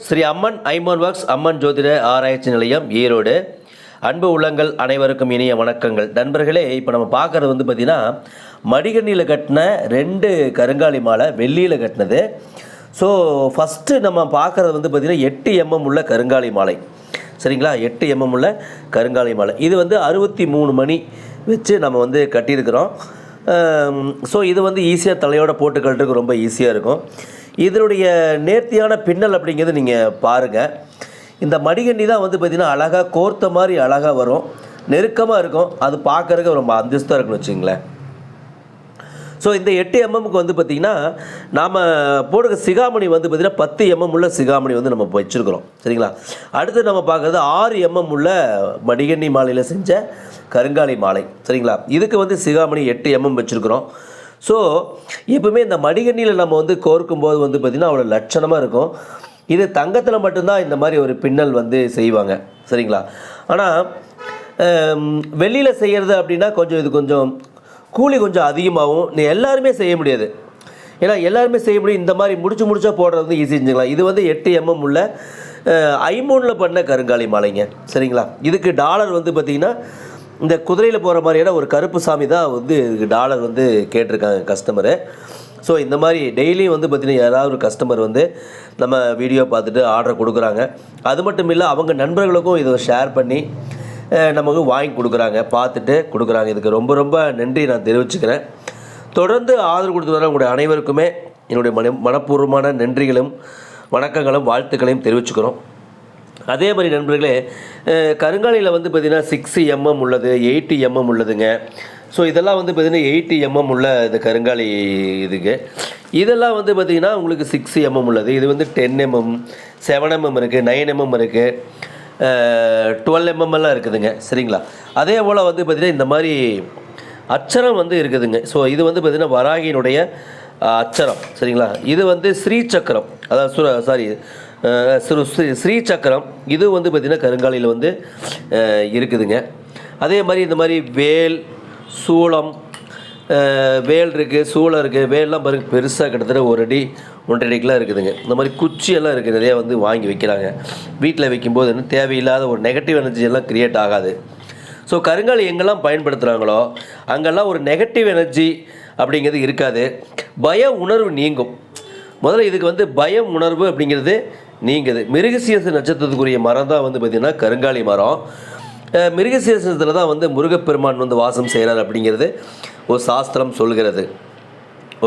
ஸ்ரீ அம்மன் ஐமோன் works அம்மன் ஜோதிட ஆராய்ச்சி நிலையம் ஈரோடு. அன்பு உள்ளங்கள் அனைவருக்கும் இனிய வணக்கங்கள். நண்பர்களே, இப்போ நம்ம பார்க்குறது வந்து பார்த்திங்கன்னா மடிகண்ணியில் கட்டின 2 கருங்காலி மாலை, வெள்ளியில் கட்டினது. ஸோ ஃபஸ்ட்டு நம்ம பார்க்குறது வந்து பார்த்திங்கன்னா 8 mm உள்ள கருங்காலி மாலை. சரிங்களா, 8 mm உள்ள கருங்காலி மாலை. இது வந்து 63 மணி வச்சு நம்ம வந்து கட்டியிருக்கிறோம். ஸோ இது வந்து ஈஸியாக தலையோட போட்டு கட்டுறதுக்கு ரொம்ப ஈஸியாக இருக்கும். இதனுடைய நேர்த்தியான பின்னல் அப்படிங்கிறது நீங்கள் பாருங்கள். இந்த மடிகண்ணி தான் வந்து பார்த்திங்கன்னா அழகாக கோர்த்த மாதிரி அழகாக வரும், நெருக்கமாக இருக்கும். அது பார்க்குறதுக்கு ரொம்ப அந்தஸ்தாக இருக்குன்னு வச்சுங்களேன். ஸோ இந்த 8 mmக்கு வந்து பார்த்திங்கன்னா நாம் போடுற சிகாமணி வந்து பார்த்திங்கன்னா 10 mm உள்ள சிகாமணி வந்து நம்ம வச்சுருக்கிறோம். சரிங்களா, அடுத்து நம்ம பார்க்குறது 6 mm உள்ள மடிகண்ணி மாலையில் செஞ்ச கருங்காலி மாலை. சரிங்களா, இதுக்கு வந்து சிகாமணி 8 mm வச்சுருக்கிறோம். ஸோ எப்பவுமே இந்த மடிகண்ணியில் நம்ம வந்து கோர்க்கும்போது வந்து பார்த்திங்கன்னா அவ்வளோ லட்சணமாக இருக்கும். இது தங்கத்தில் மட்டும்தான் இந்த மாதிரி ஒரு பின்னல் வந்து செய்வாங்க. சரிங்களா, ஆனால் வெள்ளியில் செய்கிறது அப்படின்னா இது கொஞ்சம் கூலி கொஞ்சம் அதிகமாகவும் எல்லாருமே செய்ய முடியாது. ஏன்னா எல்லாருமே செய்ய முடியும். இந்த மாதிரி முடிச்சா போடுறது வந்து ஈஸி செஞ்சுக்கலாம். இது வந்து 8 mm உள்ள ஐமோனில் பண்ண கருங்காலி மாலைங்க. சரிங்களா, இதுக்கு டாலர் வந்து பார்த்திங்கன்னா இந்த குதிரையில் போகிற மாதிரியான ஒரு கருப்பு சாமி தான் வந்து இதுக்கு டாலர் வந்து கேட்டிருக்காங்க கஸ்டமரு. ஸோ இந்த மாதிரி டெய்லியும் வந்து பார்த்திங்கன்னா யாராவது ஒரு கஸ்டமர் வந்து நம்ம வீடியோ பார்த்துட்டு ஆர்டர் கொடுக்குறாங்க. அது மட்டும் இல்லை, அவங்க நண்பர்களுக்கும் இதை ஷேர் பண்ணி நமக்கு வாங்கி கொடுக்குறாங்க, பார்த்துட்டு கொடுக்குறாங்க. இதுக்கு ரொம்ப ரொம்ப நன்றி நான் தெரிவிச்சுக்கிறேன். தொடர்ந்து ஆதரவு கொடுத்து வர உங்களுடைய அனைவருக்குமே என்னுடைய மனப்பூர்வமான நன்றிகளும் வணக்கங்களும் வாழ்த்துக்களையும் தெரிவிச்சுக்கிறோம். அதே மாதிரி நண்பர்களே, கருங்காலியில் வந்து பார்த்திங்கன்னா 6 mm உள்ளது, 8 mm உள்ளதுங்க. ஸோ இதெல்லாம் வந்து பார்த்திங்கன்னா 8 mm உள்ள இந்த கருங்காலி இதுக்கு. இதெல்லாம் வந்து பார்த்திங்கன்னா உங்களுக்கு 6 mm உள்ளது. இது வந்து 10 mm, 7 mm இருக்குது, 9 mm இருக்குது, 12 mm எல்லாம் இருக்குதுங்க. சரிங்களா, அதே போல் வந்து பார்த்திங்கன்னா இந்த மாதிரி அச்சரம் வந்து இருக்குதுங்க. ஸோ இது வந்து பார்த்திங்கன்னா வராகியினுடைய அச்சரம். சரிங்களா, இது வந்து ஸ்ரீ சக்கரம், அதாவது ஸ்ரீ சக்கரம். இது வந்து பார்த்திங்கன்னா கருங்காலியில் வந்து இருக்குதுங்க. அதே மாதிரி இந்த மாதிரி வேல், சூளம், வேல் இருக்குது, சூளம் இருக்குது. வேல்லாம் பாருங்க பெருசாக கிட்டத்தட்ட 1 அடி 1.5 அடிக்கெலாம் இருக்குதுங்க. இந்த மாதிரி குச்சியெல்லாம் இருக்குது, நிறையா வந்து வாங்கி வைக்கிறாங்க. வீட்டில் வைக்கும்போது என்ன தேவையில்லாத ஒரு நெகட்டிவ் எனர்ஜி எல்லாம் க்ரியேட் ஆகாது. ஸோ கருங்காலி எங்கெல்லாம் பயன்படுத்துகிறாங்களோ அங்கெல்லாம் ஒரு நெகட்டிவ் எனர்ஜி அப்படிங்கிறது இருக்காது. பய உணர்வு நீங்கும். முதல்ல இதுக்கு வந்து பயம் உணர்வு அப்படிங்கிறது நீங்குது. மிருகசீரிஷ நட்சத்திரத்துக்குரிய மரம் தான் வந்து பார்த்திங்கன்னா கருங்காலி மரம். மிருகசீரிஷத்தில் தான் வந்து முருகப்பெருமான் வந்து வாசம் செய்கிறார் அப்படிங்கிறது ஒரு சாஸ்திரம் சொல்கிறது.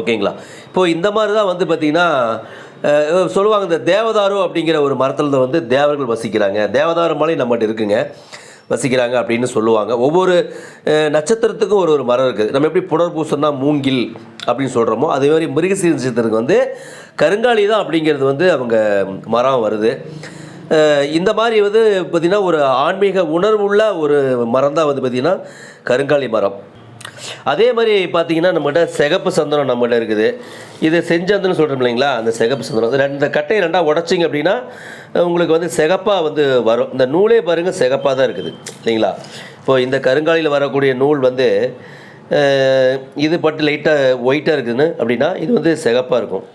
ஓகேங்களா, இப்போது இந்த மாதிரி தான் வந்து பார்த்திங்கன்னா சொல்லுவாங்க, இந்த தேவதாரு அப்படிங்கிற ஒரு மரத்தில் தான் வந்து தேவர்கள் வசிக்கிறாங்க. தேவதாரு மலை நம்மகிட்ட இருக்குங்க, வசிக்கிறாங்க அப்படின்னு சொல்லுவாங்க. ஒவ்வொரு நட்சத்திரத்துக்கும் ஒரு மரம் இருக்குது. நம்ம எப்படி புனர்பூசம்னா மூங்கில் அப்படின்னு சொல்கிறோமோ, அதே மாதிரி மிருகசீரிஷ நட்சத்திரத்துக்கு வந்து கருங்காலி தான் அப்படிங்கிறது வந்து அவங்க மரம் வருது. இந்த மாதிரி வந்து பார்த்திங்கன்னா ஒரு ஆன்மீக உணர்வுள்ள ஒரு மரம் தான் வந்து பார்த்திங்கன்னா கருங்காலி மரம். அதே மாதிரி பார்த்திங்கன்னா நம்மகிட்ட சிகப்பு சந்தனம் நம்மகிட்ட இருக்குது. இது செஞ்சந்துன்னு சொல்கிறோம் இல்லைங்களா, அந்த சிகப்பு சந்தனம் இந்த கட்டையை 2ஆக உடச்சிங்க அப்படின்னா உங்களுக்கு வந்து சிகப்பாக வந்து வரும். இந்த நூலே பாருங்கள் சிகப்பாக தான் இருக்குது இல்லைங்களா. இப்போது இந்த கருங்காலியில் வரக்கூடிய நூல் வந்து இது பட்டு லைட்டாக ஒயிட்டாக இருக்குதுன்னு அப்படின்னா இது வந்து சிகப்பாக இருக்கும்.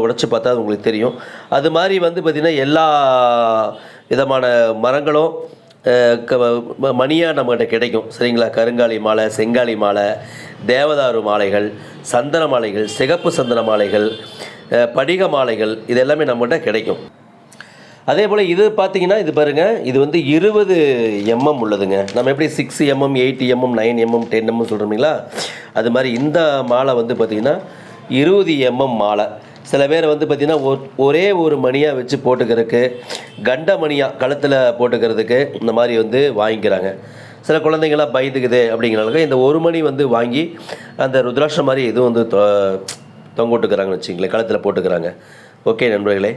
உடச்சி பார்த்தா அது உங்களுக்கு தெரியும். அது மாதிரி வந்து பார்த்திங்கன்னா எல்லா விதமான மரங்களும் மணியாக நம்மகிட்ட கிடைக்கும். சரிங்களா, கருங்காலி மாலை, செங்காலி மாலை, தேவதாரு மாலைகள், சந்தன மாலைகள், சிகப்பு சந்தன மாலைகள், படிக மாலைகள், இது எல்லாமே நம்மகிட்ட கிடைக்கும். அதே போல் இது பார்த்திங்கன்னா இது பாருங்கள், இது வந்து 20 mm உள்ளதுங்க. நம்ம எப்படி 6 mm, 8 mm, 9 mm, 10 mm சொல்கிறோம்ங்களா, அது மாதிரி இந்த மாலை வந்து பார்த்திங்கன்னா 20 mm மாலை. சில பேர் வந்து பார்த்திங்கன்னா ஒரே ஒரு மணியாக வச்சு போட்டுக்கிறதுக்கு, கண்ட மணியாக கழுத்தில் போட்டுக்கிறதுக்கு இந்த மாதிரி வந்து வாங்கிக்கிறாங்க. சில குழந்தைங்களாம் பயந்துக்குது அப்படிங்கிறனால இந்த ஒரு மணி வந்து வாங்கி அந்த ருத்ராட்சம் மாதிரி இதுவும் வந்து தொங்கோட்டுக்கிறாங்கன்னு வச்சுங்களேன், கழுத்தில் போட்டுக்கிறாங்க. ஓகே நண்பர்களே,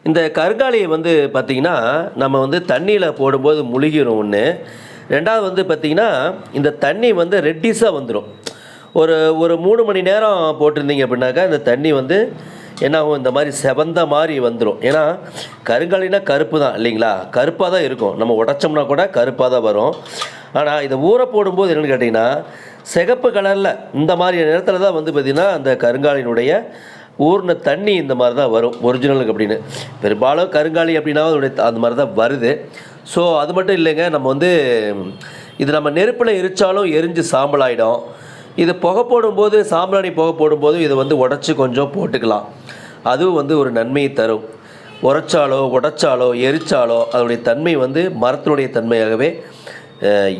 இந்த கருங்காலியை வந்து பார்த்திங்கன்னா நம்ம வந்து தண்ணியில் போடும்போது முழுகிடும் ஒன்று. 2வது வந்து பார்த்திங்கன்னா இந்த தண்ணி வந்து ரெட்டிஸாக வந்துடும். ஒரு 3 மணி நேரம் போட்டிருந்தீங்க அப்படின்னாக்கா இந்த தண்ணி வந்து என்னாகும், இந்த மாதிரி செவந்த மாதிரி வந்துடும். ஏன்னா கருங்காலினா கருப்பு தான் இல்லைங்களா, கருப்பாக தான் இருக்கும். நம்ம உடச்சோம்னா கூட கருப்பாக தான் வரும். ஆனால் இதை ஊற போடும்போது என்னென்னு கேட்டிங்கன்னா சிகப்பு கலரில் இந்த மாதிரி நேரத்தில் தான் வந்து பார்த்திங்கன்னா அந்த கருங்காலினுடைய ஊறின தண்ணி இந்த மாதிரி தான் வரும் ஒரிஜினலுக்கு அப்படின்னு. பெரும்பாலும் கருங்காலி அப்படின்னா அதோடைய அந்த மாதிரி தான் வருது. ஸோ அது மட்டும் இல்லைங்க, நம்ம வந்து இது நம்ம நெருப்பில் எரித்தாலும் எரிஞ்சு சாம்பலாயிடும். இது புகை போடும்போது, சாம்பிராணி புகை போடும்போது இதை வந்து உடச்சி கொஞ்சம் போட்டுக்கலாம். அதுவும் வந்து ஒரு நன்மையை தரும். உடைச்சாலோ எரிச்சாலோ அதனுடைய தன்மை வந்து மரத்தினுடைய தன்மையாகவே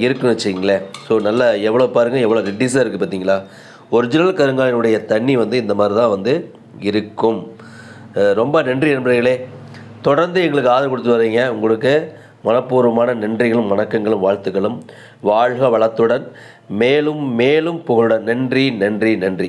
இருக்குன்னு வச்சிங்களேன். ஸோ நல்லா எவ்வளோ பாருங்கள், எவ்வளோ ரெட்டிஸாக இருக்குது பார்த்தீங்களா. ஒரிஜினல் கருங்காலினுடைய தண்ணி வந்து இந்த மாதிரி தான் வந்து இருக்கும். ரொம்ப நன்றி நண்பர்களே. தொடர்ந்து எங்களுக்கு ஆதரவு கொடுத்து வரீங்க. உங்களுக்கு மனப்பூர்வமான நன்றிகளும் வணக்கங்களும் வாழ்த்துக்களும். வாழ்க வளத்துடன், மேலும் மேலும் புகழுடன். நன்றி நன்றி நன்றி.